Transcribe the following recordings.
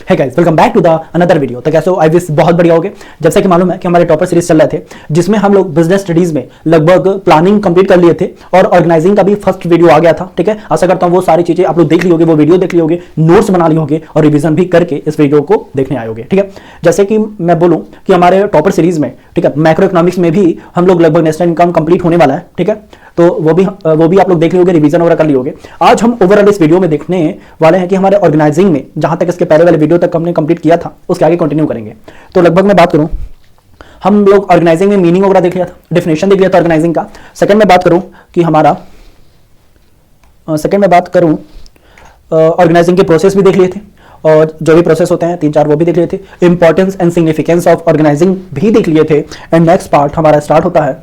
है guys, welcome back to the another video. तो कैसे हो? आई विश बहुत बढ़िया होगे। जैसे कि मालूम है कि हमारे टॉपर सीरीज चल रहे थे, जिसमें हम लोग बिजनेस स्टडीज में लगभग प्लानिंग कंप्लीट कर लिए थे और ऑर्गेनाइजिंग का भी फर्स्ट वीडियो आ गया था। ठीक है, आशा करता हूँ वो सारी चीजें आप लोग देख ली होगी, वो वीडियो देख ली होगी, नोट्स बना ली होगी और रिवीजन भी करके इस वीडियो को देखने आए होगे। ठीक है, जैसे कि मैं बोलूँ कि हमारे टॉपर सीरीज में, ठीक है, मैक्रो इकोनॉमिक्स में भी हम लोग लगभग नेशनल इनकम कंप्लीट होने वाला है। ठीक है, तो वो भी आप लोग देख लियोगे, रिवीजन वगैरह कर लियोगे। आज हम ओवरऑल इस वीडियो में देखने वाले हैं कि हमारे ऑर्गेनाइजिंग में जहां तक इसके पहले वाले वीडियो तक हमने कंप्लीट किया था उसके आगे कंटिन्यू करेंगे। तो लगभग मैं बात करूं, हम लोग ऑर्गेनाइजिंग में मीनिंग वगैरह देख लिया था, डेफिनेशन देख लिया था ऑर्गेनाइजिंग का। सेकंड में बात करूं कि हमारा ऑर्गेनाइजिंग के प्रोसेस भी देख लिए थे और जो भी प्रोसेस होते हैं 3-4 वो भी देख लिए थे। Importance and significance of organising भी देख लिए थे। एंड नेक्स्ट पार्ट हमारा स्टार्ट होता है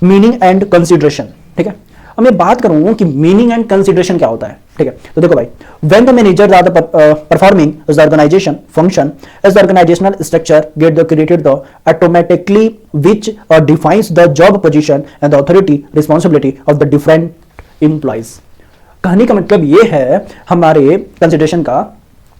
मीनिंग एंड कंसिडरेशन। ठीक है, अब मैं बात करूं कि मीनिंग एंड कंसिडरेशन क्या होता है। ठीक है, तो देखो भाई, when the managers are performing the organisation function as the organisational structure get the created the automatically which defines the job position and the authority responsibility of the different employees. कहने का मतलब ये है हमारे कंसिडरेशन का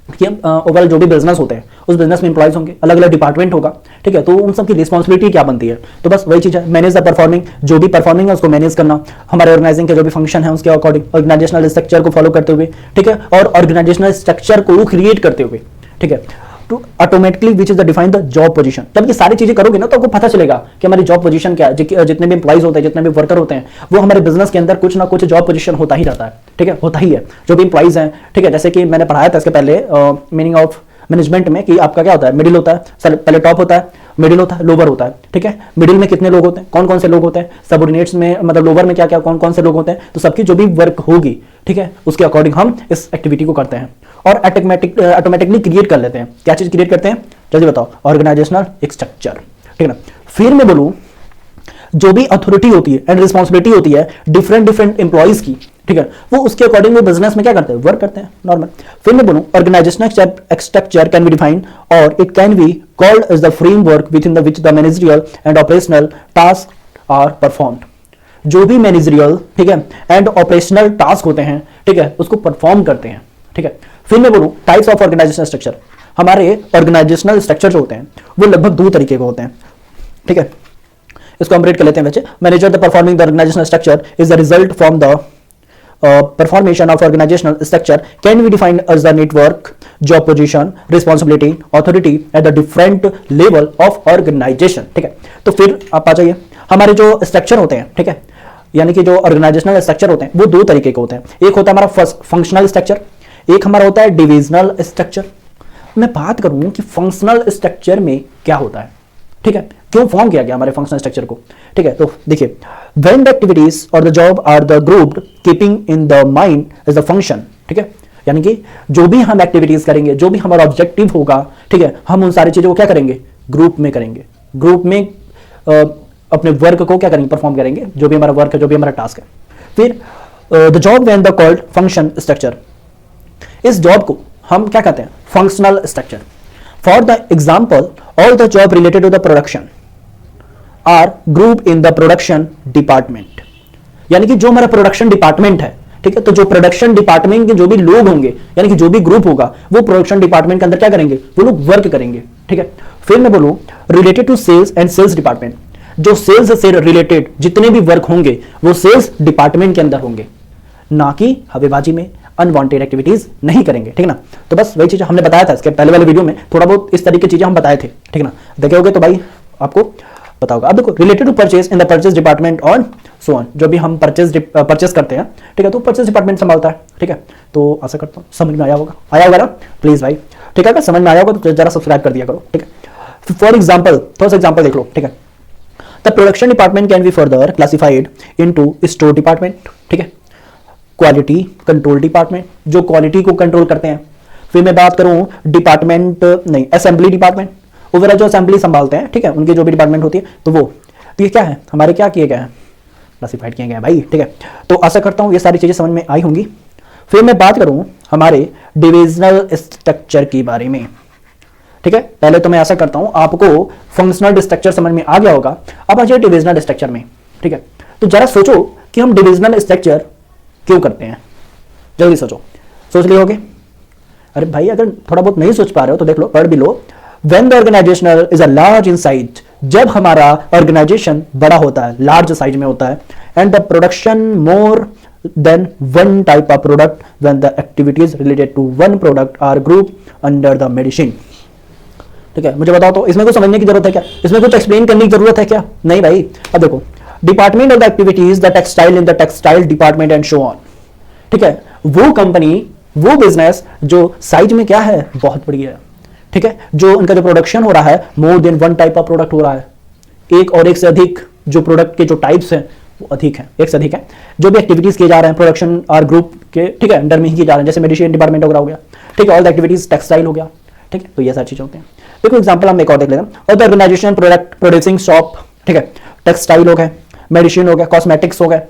कि overall जो भी बिजनेस होते हैं उस बिजनेस में एम्प्लॉइज होंगे, अलग अलग डिपार्टमेंट होगा। ठीक है, तो उन सब की रिस्पांसिबिलिटी क्या बनती है? तो बस वही चीज है, मैनेज द परफॉर्मिंग, जो भी परफॉर्मिंग है उसको मैनेज करना, हमारे ऑर्गेनाइजिंग के जो भी फंक्शन है उसके अकॉर्डिंग ऑर्गेनाइजेशनल स्ट्रक्चर को फॉलो करते हुए। ठीक है, और ऑर्गेनाइजेशनल स्ट्रक्चर को क्रिएट करते हुए। ठीक है, to automatically which is the define the job position. जब ये सारी चीजें करोगे ना तो आपको पता चलेगा कि हमारी जॉब पोजीशन क्या है। जितने भी एम्प्लॉइज होते हैं, जितने भी वर्कर होते हैं, वो हमारे बिजनेस के अंदर कुछ ना कुछ जॉब पोजीशन होता ही रहता है। ठीक है, होता ही है जो भी एम्प्लॉइज हैं। ठीक है, जैसे कि मैंने पढ़ाया था इसके पहले मीनिंग ऑफ मैनेजमेंट में कि आपका क्या होता है, मिडिल होता है, पहले टॉप होता है, मिडिल होता है, लोअर होता है। ठीक है, मिडिल में कितने लोग होते हैं, कौन कौन से लोग होते हैं, सबऑर्डिनेट्स में मतलब लोअर में क्या क्या कौन कौन से लोग होते हैं, तो सबकी जो भी वर्क होगी, ठीक है, उसके अकॉर्डिंग हम इस एक्टिविटी को करते हैं और ऑटोमेटिकली क्रिएट कर लेते हैं। क्या चीज क्रिएट करते हैं जल्दी बताओ? Organisational structure. ठीक है ना, फिर मैं बोलूं जो भी अथॉरिटी होती है एंड रिस्पांसिबिलिटी होती है डिफरेंट एम्प्लॉइज की, ठीक है, वो उसके अकॉर्डिंग वो बिजनेस में क्या करते हैं, वर्क करते हैं नॉर्मल। फिर मैं बोलूं organisational structure can be defined और it can be called as the framework with in the which the managerial and operational task are performed. जो भी मैनेजरियल, ठीक है, एंड ऑपरेशनल टास्क होते हैं, ठीक है, उसको परफॉर्म करते हैं। ठीक है, फिर मैं बोलूं टाइप्स ऑफ ऑर्गेनाइजेशनल स्ट्रक्चर। हमारे ऑर्गेनाइजेशनल स्ट्रक्चर जो होते हैं वो लगभग 2 तरीके के होते हैं। ठीक है, इसको हम रेट कर लेते हैं। वैसे manager the performing the organisational structure is the result from the performation of organisational structure can be defined as the network, job position, responsibility, authority at the different level of organisation. ठीक है, तो फिर आप आ जाइए, हमारे जो structure होते हैं, ठीक है, यानी कि जो ऑर्गेनाइजेशनल स्ट्रक्चर होते हैं वो 2 तरीके के होते हैं। एक होता है हमारा फंक्शनल स्ट्रक्चर, एक हमारा होता है डिविजनल स्ट्रक्चर। मैं बात करूं कि फंक्शनल स्ट्रक्चर में क्या होता है, ठीक है, क्यों फॉर्म किया गया हमारे फंक्शनल स्ट्रक्चर को। ठीक है, तो देखिए, व्हेन द एक्टिविटीज और the job are the grouped keeping in the mind is the function. ठीक है, यानी कि जो भी हम एक्टिविटीज करेंगे, जो भी हमारा ऑब्जेक्टिव होगा, ठीक है, हम उन सारी चीजों को क्या करेंगे, ग्रुप में करेंगे। ग्रुप में अपने वर्क को क्या करेंगे, परफॉर्म करेंगे, जो भी हमारा वर्क है, जो भी हमारा टास्क है। फिर the job when the called function structure, इस जॉब को हम क्या कहते हैं, functional structure. For the example all the job related to the production are group in the production department. यानी कि जो हमारा प्रोडक्शन डिपार्टमेंट है, ठीक है, तो जो प्रोडक्शन डिपार्टमेंट के जो भी लोग होंगे, यानी कि जो भी ग्रुप होगा, वो प्रोडक्शन डिपार्टमेंट के अंदर क्या करेंगे, वो लोग वर्क करेंगे। ठीक है, फिर मैं बोलूं related to sales and sales department, जो सेल्स से रिलेटेड जितने भी वर्क होंगे वो सेल्स डिपार्टमेंट के अंदर होंगे, ना कि हवेबाजी में अनवांटेड एक्टिविटीज नहीं करेंगे। ठीक है ना, तो बस वही चीज हमने बताया था इसके पहले वाले वीडियो में, थोड़ा बहुत इस तरीके की चीजें हम बताए थे। ठीक है ना, देखे होगे तो भाई आपको पता होगा। अब देखो, related to purchase in the purchase department on so on, जो भी हम परचेज करते हैं, ठीक है, तो परचेज डिपार्टमेंट संभालता है। ठीक है, तो आशा करता हूँ समझ में आया होगा ना प्लीज भाई। ठीक है, अगर समझ में आया होगा तो जरा सब्सक्राइब कर दिया करो। ठीक है, फॉर एग्जाम्पल, थोड़ा सा एग्जाम्पल देख लो। ठीक है, the production department can be further classified into store department, ठीक है, क्वालिटी कंट्रोल डिपार्टमेंट, जो क्वालिटी को कंट्रोल करते हैं। फिर मैं बात करूं डिपार्टमेंट नहीं, असेंबली डिपार्टमेंट, ओवरऑल जो असेंबली संभालते हैं, ठीक है, उनकी जो भी डिपार्टमेंट होती है, तो वो, तो ये क्या है, हमारे क्या किए गए हैं, क्लासिफाइड किए गए हैं भाई। ठीक है, तो आशा करता हूं ये सारी चीजें समझ में आई होंगी। फिर मैं बात करूं हमारे डिविजनल स्ट्रक्चर के बारे में। ठीक है, पहले तो मैं आशा करता हूं आपको फंक्शनल स्ट्रक्चर समझ में आ गया होगा। अब आ जाए डिविजनल स्ट्रक्चर में। ठीक है, तो जरा सोचो कि हम डिविजनल स्ट्रक्चर क्यों करते हैं, जल्दी सोचो, सोच लिए होगे। अरे भाई अगर थोड़ा बहुत नहीं सोच पा रहे हो तो देख लो, पढ़ भी लो। When the organisational is a large in size, जब हमारा ऑर्गेनाइजेशन बड़ा होता है, लार्ज साइज में होता है, and the production more than one type of product, when the activities related to one product are group under the medicine. ठीक है, मुझे बताओ तो इसमें कुछ समझने की जरूरत है क्या? इसमें कुछ एक्सप्लेन करने की जरूरत है क्या? नहीं भाई। अब देखो, department of the activities the textile in the textile department and show on. ठीक है, वो कंपनी, वो बिजनेस जो साइज में क्या है, बहुत बड़ी है। ठीक है, जो उनका जो प्रोडक्शन हो रहा है, मोर than one type of product हो रहा है, एक और एक से अधिक जो प्रोडक्ट के जो टाइप्स हैं वो अधिक है, एक से अधिक है। जो भी एक्टिविटीज किए जा रहे हैं प्रोडक्शन और ग्रुप के, ठीक है, अंडर में ही किए जा रहे हैं, जैसे मेडिसिन डिपार्टमेंट वगैरह हो गया। ठीक है, ऑल द एक्टिविटीज टेक्सटाइल हो गया। ठीक है, तो ये सारी चीजें होती हैं। देखो एग्जांपल हम एक और देख लेते हैं। और the organisation product producing shop, ठीक है, टेक्सटाइल हो गए, मेडिसिन हो गया, कॉस्मेटिक्स हो गए,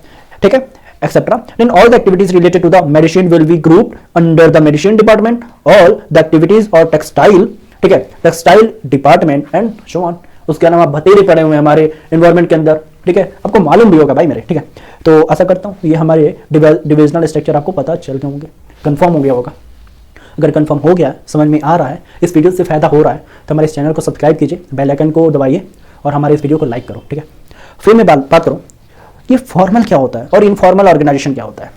ठीक है, etc. Then all the activities related to the medicine will be grouped under the medicine department. All the activities or textile, ठीक है, textile department and so on. उसके अलावा बतेरे पड़े हुए हैं हमारे एनवायरमेंट के अंदर। ठीक है, आपको मालूम भी होगा भाई मेरे। ठीक है, तो आशा करता हूँ ये हमारे डिविजनल स्ट्रक्चर आपको पता चल गए होंगे, कंफर्म हो गया होगा। अगर कंफर्म हो गया, समझ में आ रहा है, इस वीडियो से फायदा हो रहा है, तो हमारे इस चैनल को सब्सक्राइब कीजिए, बेल आइकन को दबाइए और हमारे इस वीडियो को लाइक करो। ठीक है, फिर मैं बात करूँ ये फॉर्मल क्या होता है और इनफॉर्मल ऑर्गेनाइजेशन क्या होता है।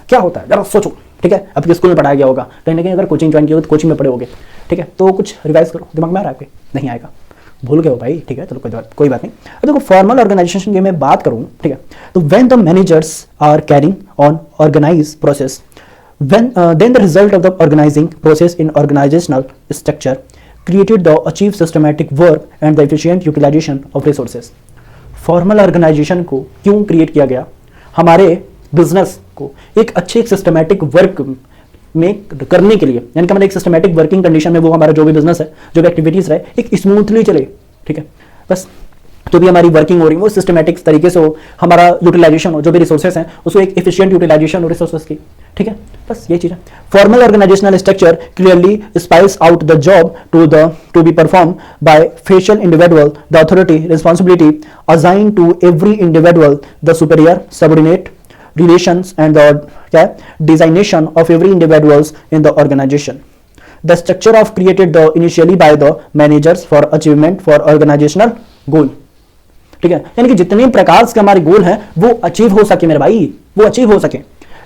क्या होता है जरा सोचो। ठीक है, आपके स्कूल में पढ़ाया गया होगा, कहीं ना कहीं अगर कोचिंग ज्वाइन की हो तो कोचिंग में पढ़े होगे। ठीक है, तो कुछ रिवाइज करो, दिमाग में आ रहा है आपके? नहीं आएगा, भूल गए हो भाई। ठीक है, चलो कोई बात नहीं। अब देखो फॉर्मल ऑर्गेनाइजेशन की मैं बात करूँ, ठीक है, तो when the managers are carrying on organise process, then the result of the organizing process in organizational structure created the achieve systematic work and the efficient utilization of resources। Formal organisation को क्यों create किया गया? हमारे business को एक अच्छे systematic work में करने के लिए, यानी कि हमारे एक सिस्टमैटिक वर्किंग कंडीशन में वो हमारा जो भी बिजनेस है, जो भी एक्टिविटीज रहे, एक स्मूथली चले। ठीक है, बस जो भी हमारी वर्किंग हो रही है वो सिस्टमैटिक तरीके से हो, हमारा यूटिलाइजेशन हो, जो भी रिसोर्सेज हैं उसको एक एफिशिएंट यूटिलाइजेशन हो रिसोर्सेज की। ठीक है, बस ये चीज है। Formal organisational structure clearly spells out the job to be perform by facial individual, the authority responsibility assign to every individual, the superior subordinate relations and the designation of every individuals in the organization. The structure of created the initially by the managers for achievement for organizational goal। ठीक है, यानी कि जितने प्रकार के हमारे गोल हैं वो अचीव हो सके मेरे भाई, वो अचीव हो सके।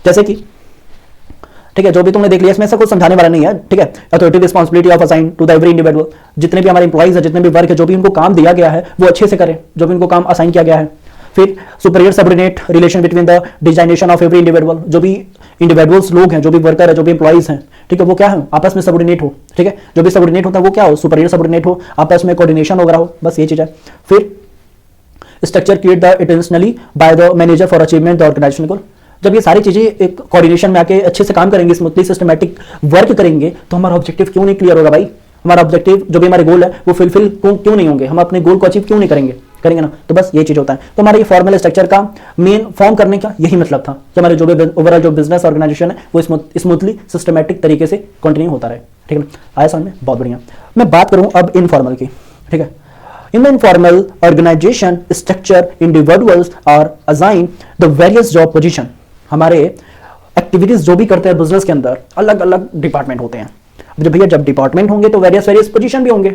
जैसे कि ठीक है, जो भी तुमने देख लिया, इसमें ऐसा कुछ समझाने वाला नहीं है। ठीक है, authority responsibility of assign to the every individual, जितने भी हमारे इंप्लॉइज है, जितने भी वर्क है, जो भी उनको काम दिया गया है वो अच्छे से करें, जो भी उनको काम असाइन किया गया है। फिर superior subordinate relation between the designation of every individual, जो भी इंडिविजुअल्स लोग हैं, जो भी वर्कर है, जो भी एम्प्लॉइज हैं, ठीक है, वो क्या है, आपस में सबऑर्डिनेट हो। ठीक है, जो भी सबऑर्डिनेट होता है वो क्या हो, सुपीरियर सबऑर्डिनेट हो, आपस में कोऑर्डिनेशन वगैरह हो, बस ये चीज है। फिर structure create the intentionally by the manager for achievement the organisation goal. जब ये सारी चीजें एक कोऑर्डिनेशन में आके अच्छे से काम करेंगे, स्मूथली सिस्टमैटिक वर्क करेंगे, तो हमारा ऑब्जेक्टिव क्यों नहीं क्लियर होगा भाई? हमारा ऑब्जेक्टिव जो भी हमारे गोल है वो फुलफिल क्यों नहीं होंगे? हम अपने गोल को अचीव क्यों नहीं करेंगे ना? तो बस ये चीज होता है। तो हमारा ये फॉर्मल स्ट्रक्चर का मेन फॉर्म करने का यही मतलब था कि हमारे जो भी ओवरऑल जो बिजनेस ऑर्गेनाइजेशन है वो स्मूथली सिस्टमैटिक तरीके से कंटिन्यू होता रहे। ठीक है, आया समझ में? बहुत बढ़िया। मैं बात करूं अब इनफॉर्मल की। ठीक है, in the informal organisation structure individuals are assign the various job position. हमारे एक्टिविटीज जो भी करते हैं बिजनेस के अंदर अलग अलग डिपार्टमेंट होते हैं। जब भैया जब डिपार्टमेंट होंगे तो वेरियस पोजीशन भी होंगे,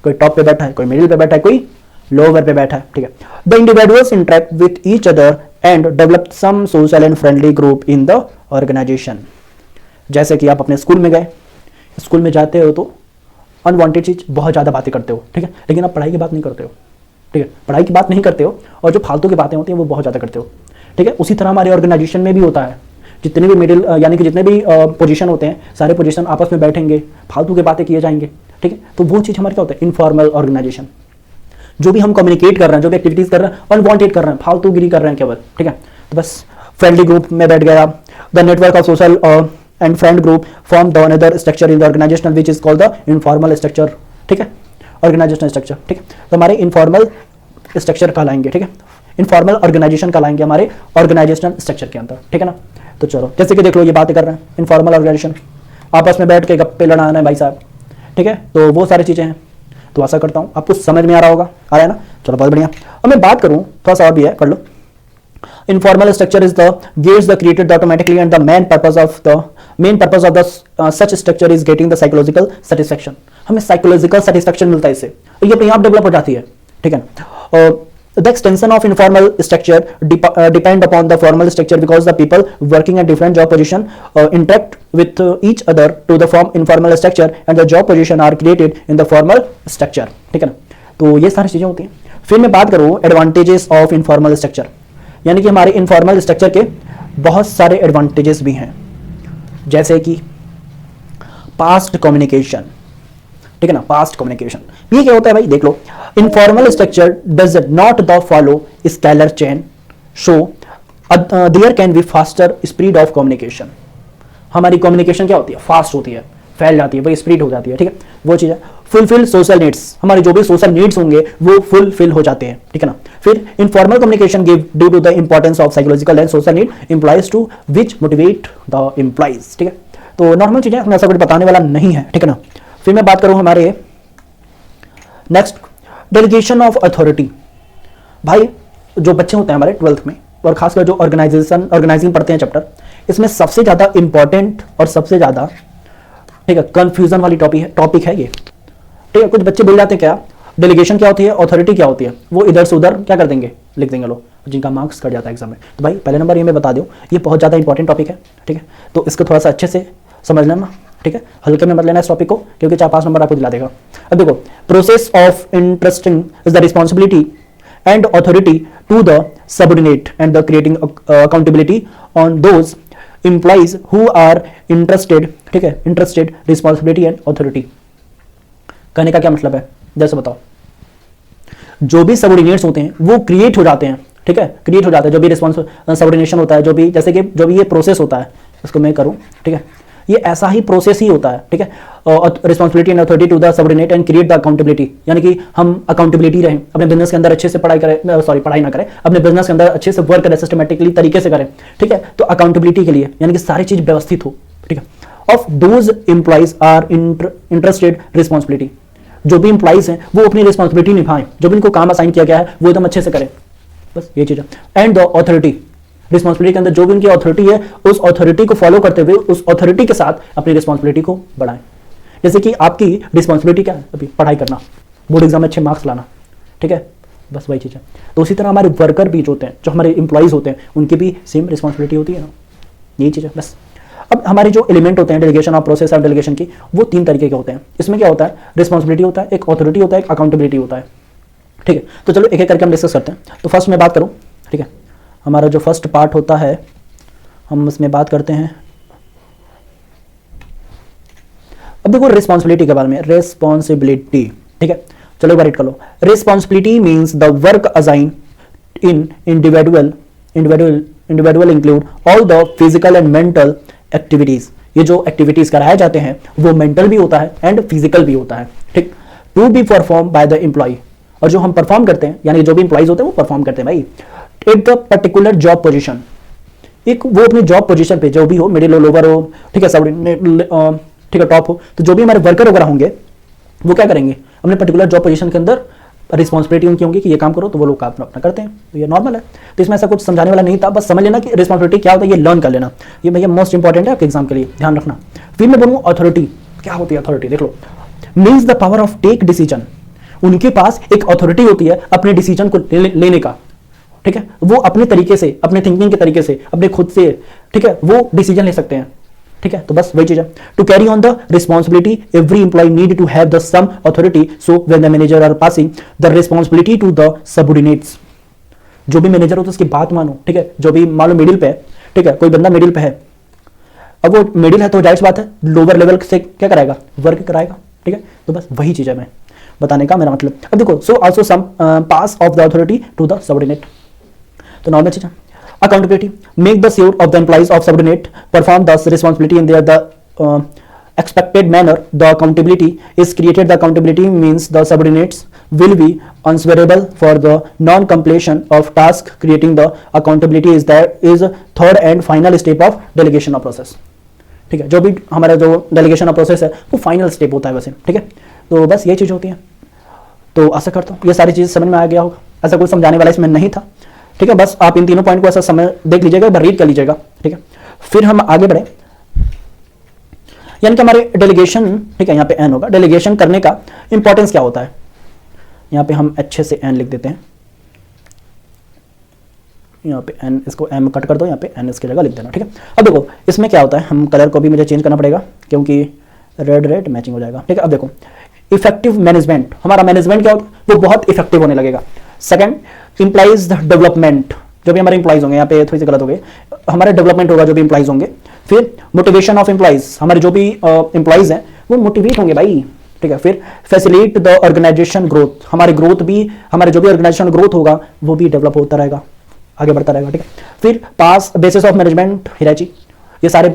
कोई टॉप पे बैठा है, कोई मिडिल पे बैठा है, कोई लोअर पे बैठा है। ठीक है, the individuals interact with each other and develop some social and friendly group in the organisation. जैसे कि आप अपने स्कूल में गए, स्कूल में जाते हो तो अनवांटेड चीज बहुत ज्यादा बातें करते हो। ठीक है, लेकिन आप पढ़ाई की बात नहीं करते हो। ठीक है, पढ़ाई की बात नहीं करते हो और जो फालतू की बातें होती हैं वो बहुत ज्यादा करते हो। ठीक है, उसी तरह हमारे ऑर्गेनाइजेशन में भी होता है। जितने भी मिडिल यानी कि जितने भी पोजीशन होते हैं, सारे पोजीशन आपस में बैठेंगे, फालतू की बातें किए जाएंगे। ठीक है, तो वो चीज हमारे क्या होता है, इनफॉर्मल ऑर्गेनाइजेशन। जो भी हम कम्युनिकेट कर रहे हैं, जो भी एक्टिविटीज कर रहे हैं, अनवांटेड कर रहे हैं, फालतूगिरी कर रहे हैं केवल। ठीक है, तो बस फ्रेंडली ग्रुप में बैठ गया। The network of social and friend group form the another structure in the organisational which is called the informal structure. ठीक है, ऑर्गेनाइजेशनल स्ट्रक्चर। ठीक है, तो हमारे इनफॉर्मल स्ट्रक्चर कहलाएंगे। ठीक है, इनफॉर्मल ऑर्गेनाइजेशन कहलाएंगे हमारे ऑर्गेनाइजेशनल स्ट्रक्चर के अंदर। ठीक है ना, तो चलो जैसे कि देख लो ये बातें कर रहे हैं, इनफॉर्मल ऑर्गेनाइजेशन, आपस में बैठ के गप्पे लड़ाना है भाई साहब। ठीक है, तो वो सारी चीजें हैं। तो आशा करता हूं आपको समझ में आ रहा होगा, आ रहा है ना? चलो बहुत बढ़िया। अब मैं बात करूं थोड़ा सा और भी है, कर लो। Informal structure is the gets the created automatically and the main purpose of the main purpose of the such structure is getting the psychological satisfaction, हमें साइकोलॉजिकल सेटिस्फैक्शन मिलता है इससे, ये अपने आप डेवलप हो जाती है, ठीक है ना। The extension of informal structure depend upon the formal structure because the people working at different job position interact with each other to the form informal structure and the job position are created in the formal structure, ठीक है ना। तो ये सारी चीजें होती हैं। फिर मैं बात करूँ एडवांटेजेस ऑफ इनफॉर्मल स्ट्रक्चर, यानी कि हमारे इनफॉर्मल स्ट्रक्चर के बहुत सारे एडवांटेजेस भी हैं, जैसे कि पास्ट कम्युनिकेशन, ठीक है ना। पास्ट कम्युनिकेशन ये क्या होता है भाई, देख लो, informal structure does not the follow scalar chain so there can be faster speed of communication, हमारी कम्युनिकेशन क्या होती है, फास्ट होती है, फैल जाती है, वही स्प्रेड हो जाती है, ठीक है, वो चीज़ है। फुलफिल सोशल नीड्स, हमारे जो भी सोशल नीड्स होंगे वो फुलफिल हो जाते हैं, ठीक है ना। फिर informal communication give due to the importance of psychological and social need employees to which motivate the employees, ठीक है। तो नॉर्मल चीज़ें, हमें ऐसा कुछ बताने वाला नहीं है, ठीक है ना। फिर मैं बात करूं हमारे नेक्स्ट डेलीगेशन ऑफ अथॉरिटी। भाई जो बच्चे होते हैं हमारे 12th में, और खासकर जो ऑर्गेनाइजिंग पढ़ते हैं चैप्टर, इसमें सबसे ज़्यादा इंपॉर्टेंट और सबसे ज़्यादा, ठीक है, कंफ्यूजन वाली टॉपिक है ये, ठीक है। कुछ बच्चे बोल जाते हैं क्या डेलीगेशन क्या होती है, अथॉरिटी क्या होती है, वो इधर से उधर क्या कर देंगे, लिख देंगे लोग, जिनका मार्क्स कट जाता है एग्जाम में। तो भाई पहले नंबर ये मैं बता दूं, ये बहुत ज़्यादा इंपॉर्टेंट टॉपिक है, ठीक है, तो इसको थोड़ा सा अच्छे से समझ लेना, ठीक है, हल्के में मत लेना इस टॉपिक को, क्योंकि 4-5 नंबर आपको दिला देगा। अब देखो, process of interesting is the responsibility and authority to the subordinate and the creating accountability on those employees who are interested, ठीक है, इंटरेस्टेड, रिस्पॉन्सिबिलिटी एंड अथॉरिटी। कहने का क्या मतलब है, जैसे बताओ, जो भी सबऑर्डिनेट्स होते हैं वो क्रिएट हो जाते हैं, ठीक है, क्रिएट हो जाते हैं, जो भी सबऑर्डिनेशन होता है, जो भी, जैसे कि जो भी ये प्रोसेस होता है, इसको मैं करूं, ठीक है, ये ऐसा ही प्रोसेस ही होता है, ठीक है। Responsibility and authority to the subordinate and create the accountability, यानी कि हम अकाउंटेबिलिटी रहें, अपने बिजनेस के अंदर अच्छे से पढ़ाई ना करें, अपने बिजनेस के अंदर अच्छे से वर्क करें, सिस्टमेटिकली तरीके से करें, ठीक है। तो अकाउंटेबिलिटी के लिए, यानी कि सारी चीज व्यवस्थित हो, ठीक है। Of those employees are interested responsibility, जो भी एम्प्लॉइज हैं वो अपनी रिस्पॉन्सिबिलिटी निभाएं, जो भी इनको काम असाइन किया गया है वो एकदम अच्छे से करें, बस ये चीज है। एंड द अथॉरिटी, रिस्पॉन्सिबिलिटी के अंदर जो भी उनकी अथॉरिटी है, उस अथॉरिटी को फॉलो करते हुए उस अथॉरिटी के साथ अपनी रिस्पॉन्सिबिलिटी को बढ़ाएं। जैसे कि आपकी रिस्पॉन्सिबिलिटी क्या है, अभी पढ़ाई करना, बोर्ड एग्जाम में अच्छे मार्क्स लाना, ठीक है, बस वही चीज़ है। तो उसी तरह हमारे वर्कर भी जो होते हैं, जो हमारे एम्प्लॉइज होते हैं, उनकी भी सेम रिस्पॉन्सिबिलिटी होती है ना, यही चीज़ है बस। अब हमारे जो एलिमेंट होते हैं delegation of process of delegation की, वो 3 तरीके के होते हैं। इसमें क्या होता है, रिस्पॉन्सिबिलिटी होता है, एक अथॉरिटी होता है, एक अकाउंटेबिलिटी होता है, ठीक है। तो चलो एक एक करके हम डिस्कस करते हैं। तो फर्स्ट मैं बात करूँ, ठीक है, हमारा जो फर्स्ट पार्ट होता है हम उसमें बात करते हैं, अब देखो रिस्पॉन्सिबिलिटी के बारे में, रिस्पॉन्सिबिलिटी, ठीक है, चलो एक बार रीड कर लो। Responsibility means the work assign in individual include all the physical and mental activities, ये जो एक्टिविटीज कराए जाते हैं वो मेंटल भी होता है एंड फिजिकल भी होता है, ठीक। To be perform by the employee, और जो हम परफॉर्म करते हैं, यानी जो भी एम्प्लॉइज होते हैं वो परफॉर्म करते हैं भाई, at the particular job position, एक वो अपनी जॉब पोजीशन पे जो भी हो, मिडिल हो, लोअर हो, ठीक है, सबऑर्डिनेट, ठीक है, टॉप हो, तो जो भी हमारे वर्कर वगैरह होंगे वो क्या करेंगे, अपने पर्टिकुलर जॉब पोजीशन के अंदर रिस्पॉन्सिबिलिटी उनकी होंगी कि ये काम करो, तो वो लोग काम अपना करते हैं, तो ये नॉर्मल है। तो इसमें ऐसा कुछ समझाने वाला नहीं था, बस समझ लेना कि रिस्पॉन्सिबिलिटी क्या होता है, ये लर्न कर लेना, ये भैया मोस्ट इंपॉर्टेंट है आपके एग्जाम के लिए, ध्यान रखना। फिर मैं बोलूँ अथॉरिटी, क्या होती है अथॉरिटी, देख लो, means the power of take decision, उनके पास एक अथॉरिटी होती है अपने डिसीजन को लेने का, ठीक है, वो अपने तरीके से, अपने थिंकिंग के तरीके से, अपने खुद से, ठीक है, वो डिसीजन ले सकते हैं, ठीक है। तो बस वही चीज है। To carry on the responsibility every employee need to have the some authority, so when the manager are passing the responsibility to the subordinates, जो भी मैनेजर हो तो उसकी बात मानो, ठीक है, जो भी मान लो मिडिल पे है, ठीक है, कोई बंदा मिडिल पे है, अब वो मिडिल है तो जाहिर सी बात है लोअर लेवल से क्या कराएगा, वर्क कराएगा, ठीक है। तो बस वही चीज है मैं बताने का मेरा मतलब। अब देखो, so also some pass of the authority to the subordinate, तो नॉर्मल चीज है। Accountability, make the sure of the employees of subordinate perform the responsibility in their the expected manner, the accountability is created. The accountability means the subordinates will be answerable for the non-completion of task. Creating the accountability is third and final step of delegation of process, ठीक है। जो भी हमारा जो delegation of process है वो final step होता है वैसे, ठीक है। तो बस ये चीज़ होती है। तो आशा करता हूँ ये सारी चीज़ समझ में आ गया होगा, ऐसा कुछ समझाने वाला इसमें नहीं था, ठीक है। बस आप इन तीनों पॉइंट को ऐसा समय देख लीजिएगा, एक बार रीड कर लीजिएगा, ठीक है। फिर हम आगे बढ़े यानी कि हमारे डेलीगेशन, ठीक है, यहाँ पे एन होगा, डेलीगेशन करने का इंपॉर्टेंस क्या होता है। यहाँ पे हम अच्छे से एन लिख देते हैं, यहाँ पे एन, इसको एम कट कर दो, यहाँ पे एन इसकी जगह लिख देना, ठीक है। अब देखो इसमें क्या होता है, हम कलर को भी मुझे चेंज करना पड़ेगा क्योंकि रेड रेड मैचिंग हो जाएगा, ठीक है। अब देखो इफेक्टिव मैनेजमेंट, हमारा मैनेजमेंट क्या होगा, वो बहुत इफेक्टिव होने लगेगा। सेकंड, इंप्लाइज डेवलपमेंट, जो भी हमारे इंप्लाइज होंगे, यहाँ पे थोड़ी सी गलत हो गई, हमारे डेवलपमेंट होगा जो भी इंप्लाइज होंगे। फिर मोटिवेशन ऑफ इंप्लाइज, हमारे जो भी इंप्लाइज हैं वो मोटिवेट होंगे भाई, ठीक है। फिर फैसिलिटेट द ऑर्गेनाइजेशन ग्रोथ, हमारी ग्रोथ भी, हमारे जो भी ऑर्गेनाइजेशन ग्रोथ होगा वो भी डेवलप होता रहेगा, आगे बढ़ता रहेगा, ठीक है। फिर पास बेसिस ऑफ मैनेजमेंट हिराची, ये सारे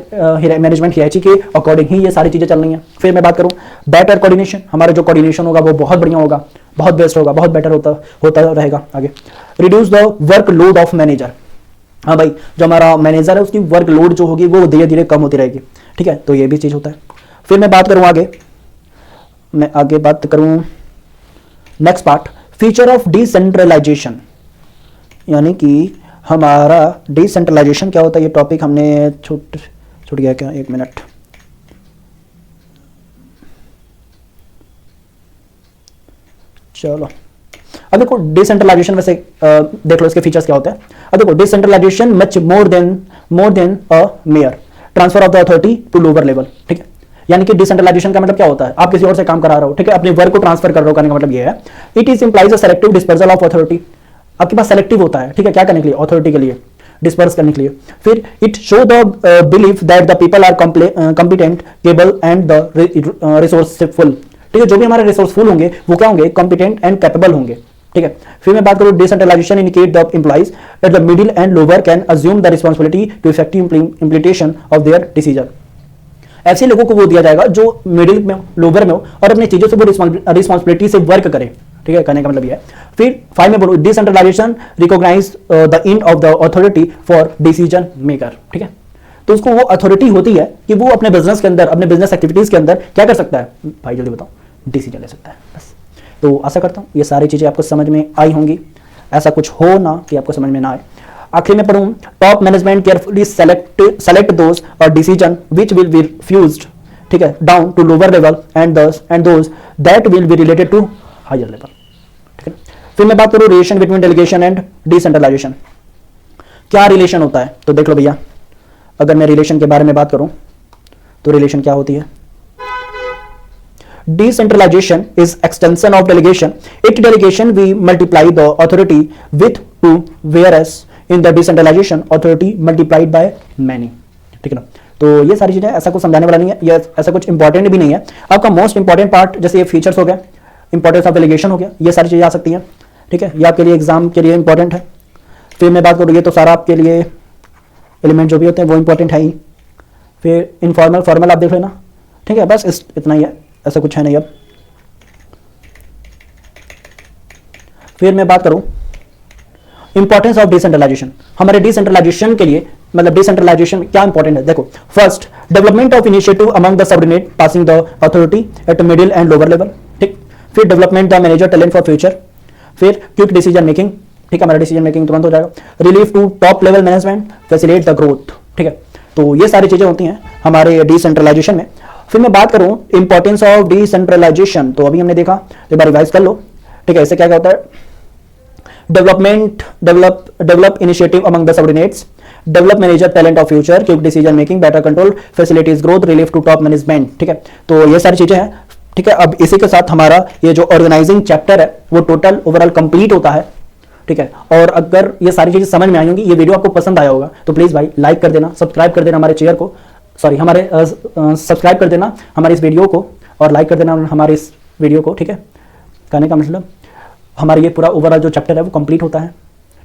मैनेजमेंट हिराची के अकॉर्डिंग ही ये सारी चीजें चल रही हैं। फिर मैं बात करूं बेटर कोऑर्डिनेशन, हमारा जो कोऑर्डिनेशन होगा वो बहुत बढ़िया होगा, बहुत बेस्ट होगा, बहुत बेटर होता रहेगा आगे। Reduce the work load of manager, हाँ भाई जो हमारा मैनेजर है उसकी वर्क लोड जो होगी वो धीरे धीरे कम होती रहेगी, ठीक है, तो ये भी चीज होता है। फिर मैं बात करूं आगे, मैं आगे बात करूं next part, feature of decentralisation, यानी कि हमारा डिसेंट्रलाइजेशन क्या होता है, ये टॉपिक हमने छूट गया क्या, एक मिनट, चलो। अब देखो डिसेंट्रलाइजेशन वैसे देख लो इसके फीचर्स क्या होते हैं। अब देखो decentralisation much more than a mere, transfer of the authority to lower level, ठीक है। यानी कि डिसेंट्रलाइजेशन का मतलब क्या होता है, आप किसी और से काम करा रहे हो, ठीक है, अपने वर्क को ट्रांसफर कर रहे हो, करने का मतलब ये है it is implies a selective dispersal of authority, आपके पास सेलेक्टिव होता है, ठीक है, क्या करने के लिए, अथॉरिटी के लिए, डिस्पर्स करने के लिए। फिर it show the belief that the people are competent, capable and the resourceful, ठीक है, जो भी हमारे रिसोर्सफुल होंगे वो क्या होंगे, कॉम्पिटेंट एंड कैपेबल होंगे, ठीक है। फिर मैं बात करूं decentralisation indicate the employees that the middle and lower can assume the responsibility to effective implementation of their decision, ऐसे लोगों को वो दिया जाएगा जो मिडिल में, लोअर में हो और अपनी चीजों से वो रिस्पांसिबिलिटी से वर्क करे, ठीक है, करने का मतलब ये है। फिर 5 में बोलो decentralisation recognise the end of the authority for decision maker, ठीक है, तो उसको वो अथॉरिटी होती है कि वो अपने बिजनेस के अंदर, अपने बिजनेस एक्टिविटीज के अंदर क्या कर सकता है, भाई जल्दी बताओ, डिसीजन ले सकता है, बस। तो आशा करता हूँ ये सारी चीजें आपको समझ में आई होंगी, ऐसा कुछ हो ना कि आपको समझ में ना आए। आखिर में पढ़ूं, top management carefully select those और decision which will be fused, ठीक है, down to lower level and those that will be related to higher level, ठीक है। फिर मैं बात करूं relation between delegation and decentralisation, क्या रिलेशन होता है, तो देख लो भैया, अगर मैं रिलेशन के बारे में बात करूं तो रिलेशन क्या होती है, decentralization is extension of delegation, it delegation we multiply the authority with 2, whereas in the decentralization authority multiplied by many, ठीक है ना। तो ये सारी चीजें ऐसा कुछ समझाने वाला नहीं है, ये ऐसा कुछ इंपॉर्टेंट भी नहीं है। आपका मोस्ट इंपॉर्टेंट पार्ट जैसे ये फीचर्स हो गया, इंपॉर्टेंस ऑफ डेलीगेशन हो गया, ये सारी चीजें आ सकती हैं, ठीक है, ये आपके लिए एग्जाम के लिए इंपॉर्टेंट है। फिर मैं बात करूँ, ये तो सारा आपके लिए एलिमेंट जो भी होते हैं वो इंपॉर्टेंट है ही। फिर इनफॉर्मल फॉर्मल आप देख लेना, ठीक है, बस इतना ही है, ऐसा कुछ है नहीं। अब फिर मैं बात करूं इंपॉर्टेंस ऑफ डिसेंट्रलाइजेशन, हमारे डिसेंट्रलाइजेशन के लिए, मतलब डिसेंट्रलाइजेशन क्या इंपॉर्टेंट है, देखो first development of initiative among the subordinate passing the authority at middle and lower level, ठीक। फिर development the manager talent for future, फिर क्विक डिसीजन मेकिंग, ठीक है, हमारा डिसीजन मेकिंग तुरंत हो जाएगा। Relief to top level management, facilitate the growth, ठीक है, तो ये सारी चीजें होती हैं हमारे डिसेंट्रलाइजेशन में। फिर मैं बात करूं इंपॉर्टेंस ऑफ डिसेंट्रलाइजेशन, तो अभी हमने देखा, एक बार रिवाइज कर लो, ठीक है। इससे क्या होता है, develop initiative among the subordinates, develop manager talent of future, quick decision making, better control, facilities growth, relief to top management, ठीक है, तो ये सारी चीजें हैं, ठीक है। अब इसी के साथ हमारा ये जो ऑर्गेनाइजिंग चैप्टर है वो टोटल ओवरऑल कंप्लीट होता है, ठीक है। और अगर ये सारी चीजें समझ में आई होंगी, ये वीडियो आपको पसंद आया होगा, तो प्लीज भाई लाइक कर देना, सब्सक्राइब कर देना हमारे चैनल को, सॉरी हमारे सब्सक्राइब कर देना हमारे इस वीडियो को, और लाइक कर देना हमारे इस वीडियो को, ठीक है। कहने का मतलब हमारा ये पूरा ओवरऑल जो चैप्टर है वो कंप्लीट होता है,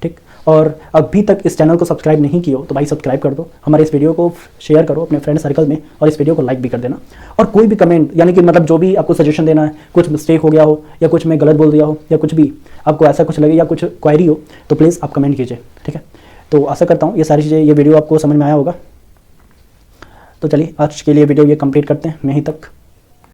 ठीक। और अभी तक इस चैनल को सब्सक्राइब नहीं किया हो तो भाई सब्सक्राइब कर दो, हमारे इस वीडियो को शेयर करो अपने फ्रेंड सर्कल में, और इस वीडियो को लाइक भी कर देना। और कोई भी कमेंट, यानी कि मतलब जो भी आपको सजेशन देना है, कुछ मिस्टेक हो गया हो या कुछ मैं गलत बोल दिया हो या कुछ भी आपको ऐसा कुछ लगे या कुछ क्वायरी हो, तो प्लीज़ आप कमेंट कीजिए, ठीक है। तो आशा करता हूँ ये सारी चीज़ें, ये वीडियो आपको समझ में आया होगा। तो चलिए आज के लिए वीडियो ये कंप्लीट करते हैं, मैं यहीं तक